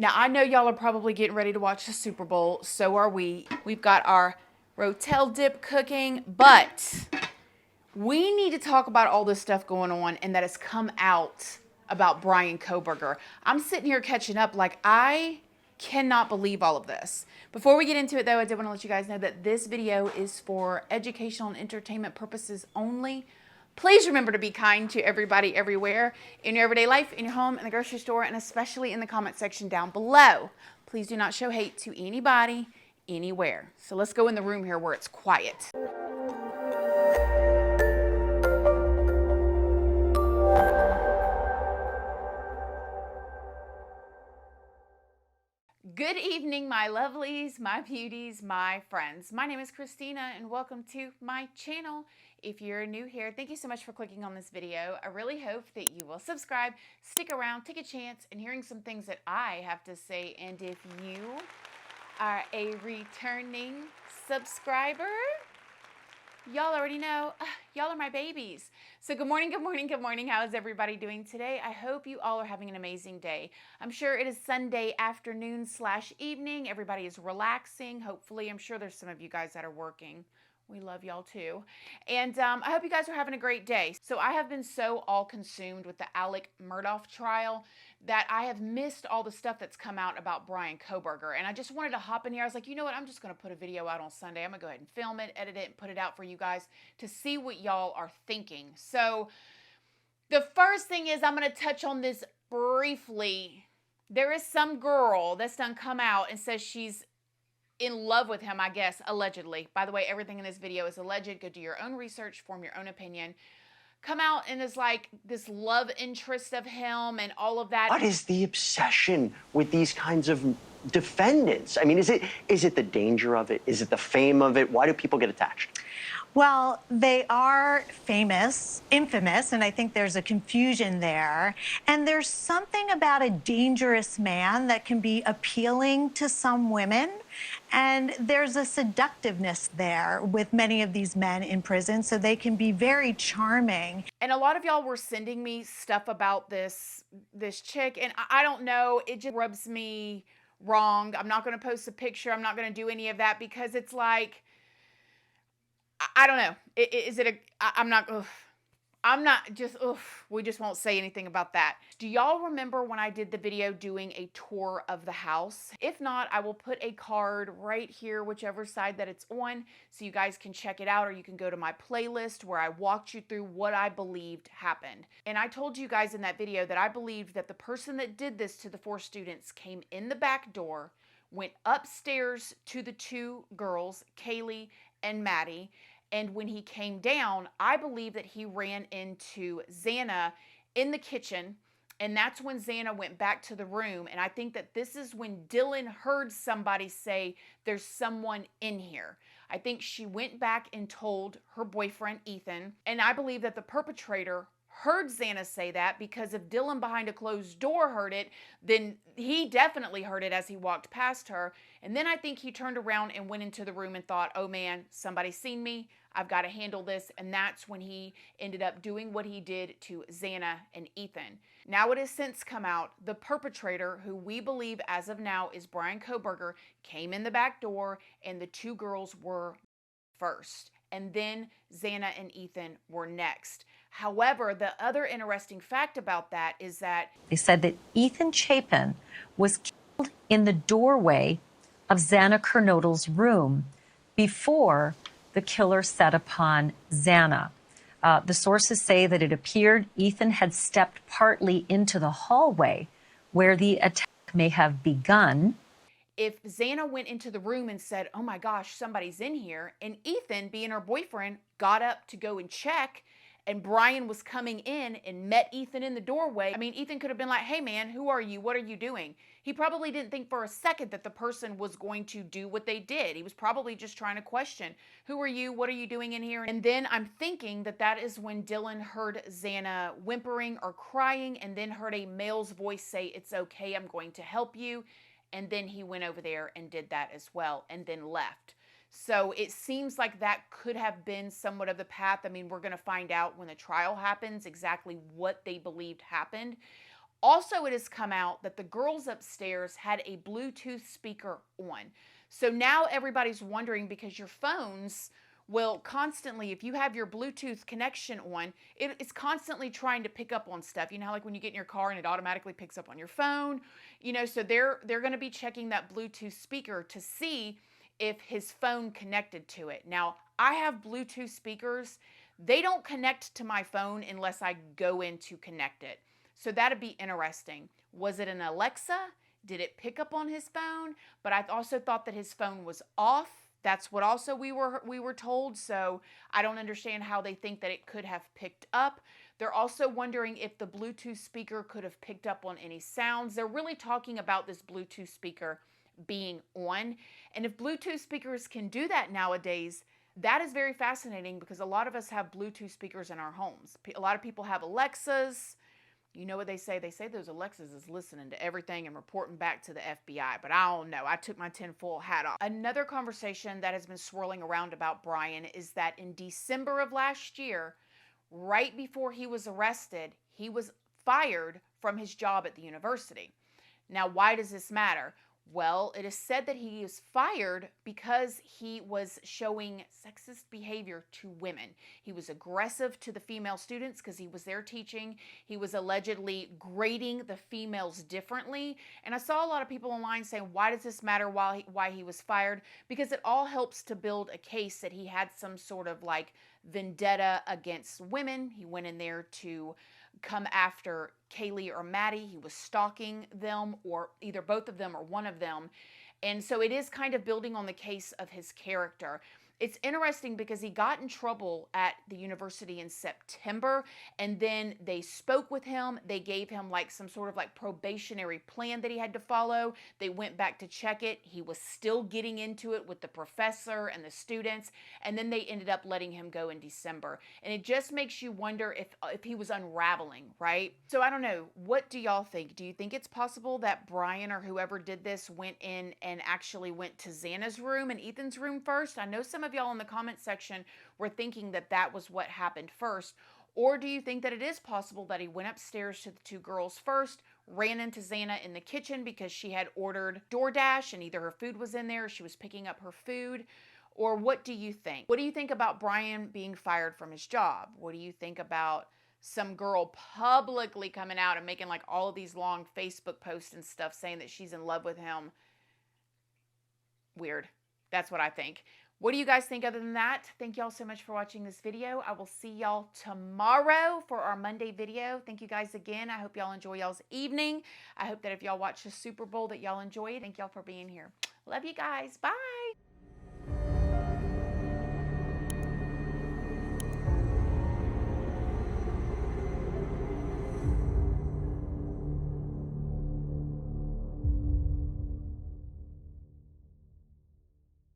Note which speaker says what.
Speaker 1: Now, I know y'all are probably getting ready to watch the Super Bowl. So are we. We've got our Rotel dip cooking, but we need to talk about all this stuff going on and that has come out about Bryan Kohberger. I'm sitting here catching up like I cannot believe all of this. Before we get into it though, I did want to let you guys know that this video is for educational and entertainment purposes only. Please remember to be kind to everybody everywhere in your everyday life, in your home, in the grocery store, and especially in the comment section down below. Please do not show hate to anybody, anywhere. So let's go in the room here where it's quiet. Good evening, my lovelies, my beauties, my friends. My name is Christina and welcome to my channel. If you're new here, thank you so much for clicking on this video. I really hope that you will subscribe, stick around, take a chance in hearing some things that I have to say. And if you are a returning subscriber, y'all already know, y'all are my babies. So good morning, good morning, good morning. How is everybody doing today? I hope you all are having an amazing day. I'm sure it is Sunday afternoon / evening. Everybody is relaxing. Hopefully, I'm sure there's some of you guys that are working. We love y'all too. And I hope you guys are having a great day. So I have been so all consumed with the Alec Murdaugh trial that I have missed all the stuff that's come out about Bryan Kohberger. And I just wanted to hop in here. I was like, you know what? I'm just going to put a video out on Sunday. I'm going to go ahead and film it, edit it, and put it out for you guys to see what y'all are thinking. So the first thing is I'm going to touch on this briefly. There is some girl that's done come out and says she's in love with him, I guess, allegedly. By the way, everything in this video is alleged. Go do your own research, form your own opinion. Come out and is like this love interest of him and all of that.
Speaker 2: What is the obsession with these kinds of defendants? I mean, is it the danger of it? Is it the fame of it? Why do people get attached?
Speaker 3: Well, they are famous, infamous, and I think there's a confusion there. And there's something about a dangerous man that can be appealing to some women. And there's a seductiveness there with many of these men in prison, so they can be very charming.
Speaker 1: And a lot of y'all were sending me stuff about this chick, and I don't know, it just rubs me wrong. I'm not going to post a picture. I'm not going to do any of that because it's like, I don't know. We just won't say anything about that. Do y'all remember when I did the video doing a tour of the house? If not, I will put a card right here, whichever side that it's on, so you guys can check it out, or you can go to my playlist where I walked you through what I believed happened. And I told you guys in that video that I believed that the person that did this to the 4 students came in the back door, went upstairs to the 2 girls, Kaylee and Maddie, and when he came down, I believe that he ran into Xana in the kitchen, and that's when Xana went back to the room, and I think that this is when Dylan heard somebody say, there's someone in here. I think she went back and told her boyfriend, Ethan, and I believe that the perpetrator heard Xana say that, because if Dylan behind a closed door heard it, then he definitely heard it as he walked past her. And then I think he turned around and went into the room and thought, oh man, somebody's seen me. I've got to handle this. And that's when he ended up doing what he did to Xana and Ethan. Now it has since come out, the perpetrator, who we believe as of now is Bryan Kohberger, came in the back door, and the 2 girls were first. And then Xana and Ethan were next. However, the other interesting fact about that is that
Speaker 4: they said that Ethan Chapin was killed in the doorway of Xana Kernodle's room before the killer set upon Xana. The sources say that it appeared Ethan had stepped partly into the hallway where the attack may have begun.
Speaker 1: If Xana went into the room and said, oh my gosh, somebody's in here, and Ethan, being her boyfriend, got up to go and check, and Bryan was coming in and met Ethan in the doorway, I mean, Ethan could have been like, hey man, who are you? What are you doing? He probably didn't think for a second that the person was going to do what they did. He was probably just trying to question, who are you? What are you doing in here? And then I'm thinking that that is when Dylan heard Xana whimpering or crying, and then heard a male's voice say, it's okay, I'm going to help you. And then he went over there and did that as well, and then left. So it seems like that could have been somewhat of the path. I mean, we're going to find out when the trial happens exactly what they believed happened. Also, it has come out that the girls upstairs had a Bluetooth speaker on. So now everybody's wondering, because your phones will constantly, if you have your Bluetooth connection on, it's constantly trying to pick up on stuff. You know, like when you get in your car and it automatically picks up on your phone, you know, so they're going to be checking that Bluetooth speaker to see if his phone connected to it. Now, I have Bluetooth speakers. They don't connect to my phone unless I go in to connect it. So that'd be interesting. Was it an Alexa? Did it pick up on his phone? But I also thought that his phone was off. That's what also we were told. So I don't understand how they think that it could have picked up. They're also wondering if the Bluetooth speaker could have picked up on any sounds. They're really talking about this Bluetooth speaker being on. And if Bluetooth speakers can do that nowadays, that is very fascinating, because a lot of us have Bluetooth speakers in our homes. A lot of people have Alexas. You know what they say? They say those Alexas is listening to everything and reporting back to the FBI, but I don't know. I took my tinfoil hat off. Another conversation that has been swirling around about Bryan is that in December of last year, right before he was arrested, he was fired from his job at the university. Now, why does this matter? Well, it is said that he is fired because he was showing sexist behavior to women. He was aggressive to the female students because he was there teaching. He was allegedly grading the females differently. And I saw a lot of people online saying, why does this matter why he was fired? Because it all helps to build a case that he had some sort of like vendetta against women. He went in there to come after Kaylee or Maddie. He was stalking them, or either both of them or one of them. And so it is kind of building on the case of his character. It's interesting because he got in trouble at the university in September, and then they spoke with him. They gave him like some sort of like probationary plan that he had to follow. They went back to check it. He was still getting into it with the professor and the students, and then they ended up letting him go in December. And it just makes you wonder if he was unraveling, right? So I don't know. What do y'all think? Do you think it's possible that Bryan or whoever did this went in and actually went to Xana's room and Ethan's room first? I know some of y'all in the comment section were thinking that that was what happened first. Or do you think that it is possible that he went upstairs to the two girls first, ran into Xana in the kitchen because she had ordered DoorDash and either her food was in there or she was picking up her food? Or what do you think? What do you think about Bryan being fired from his job? What do you think about some girl publicly coming out and making like all of these long Facebook posts and stuff saying that she's in love with him? Weird. That's what I think. What do you guys think other than that? Thank y'all so much for watching this video. I will see y'all tomorrow for our Monday video. Thank you guys again. I hope y'all enjoy y'all's evening. I hope that if y'all watch the Super Bowl that y'all enjoy it. Thank y'all for being here. Love you guys. Bye.